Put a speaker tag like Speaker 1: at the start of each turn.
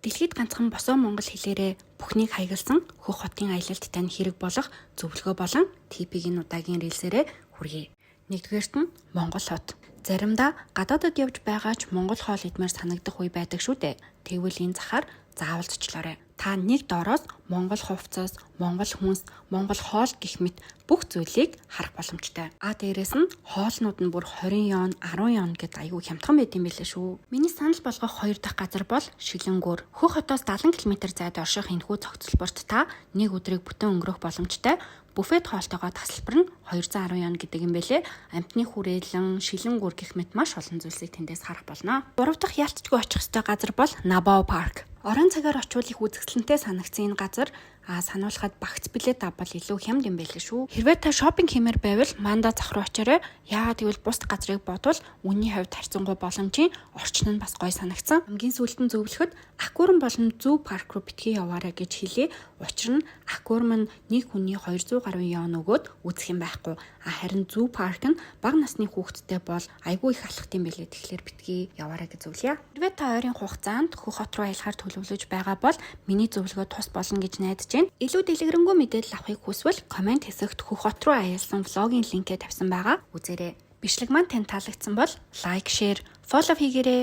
Speaker 1: Дэлхийд ганцхан босоо монгол хэлээрээ бүхнийг хаягалсан хөх хотын аялалд тань хэрэг болох зөвлөгөө болон TP-ийн удаагийн рилсээрээ хүргэе. Нэгдүгээрт нь Монгол хот. Заримдаа гадаадад явж байгаач монгол хоол идмээр санагдах үе байдаг шүү дээ. Тэгвэл энэ захаар заавал зочлоорой. Та нэг доороос монгол хувцас, монгол хүнс, монгол хоол гэх мэт бүх зүйлийг харах боломжтой. Дээрээс нь хоолнууд нь бүр 20 yen, 10 yen гэд аягүй хямдхан байт юм билээ шүү. Миний санал болгох 2 дахь газар бол Шилэнгүүр. Хөх хотоос 70 км зайд орших энэхүү цогцлборт та нэг өдрийг бүтэн өнгөрөх боломжтой. Буфет хоолтойгоо тасалбар нь 210 yen гэдэг юм бэлээ. Амтны хүрээлэн, Шилэнгүүр гэх мэт маш олон зүйлсийг тэндээс харах болно. 3 дахь ялцчгүй очих ёстой газар бол Набао парк. Орон цагаар очвол их үзэсгэлэнтэй санагдсан энэ газар сануулхад багц билет авбал илүү хямд юм байлээ шүү. Хэрвээ та шопинг хиймээр байвал манда зах руу очоорой. Яагаад гэвэл бус газрыг бодвол үнийн хувьд харьцангуй боломжийн орчин нь бас гоё санагдсан. Хамгийн сүүлд нь зөвлөхөд Аквариум болон зүү парк руу битгий яваарай гэж хэлье. Учир нь Аквариум нь нэг хүний 200 гаруй yen өгөөд үзэх юм байхгүй. Харин зүү парк нь бага насны хүүхэдтэй бол айгүй их алхах юм билээ. Тэгэхээр битгий яваарай гэж зөвлөе. Хэрвээ та ойрын хугацаанд хөх хот руу аялахаар төлөвлөж байгаа бол миний зөвлөгөө тус болно гэж найдаж байна. Илүү дэлгэрэнгүй мэдээлэл авахыг хүсвэл комент хэсэгт хөх хот руу аялсан влогийн линкээ тавьсан байгаа. Үзээрэй. Бичлэг маань танд таалагдсан бол лайк, шеэр, фоллоу хийгээрэй.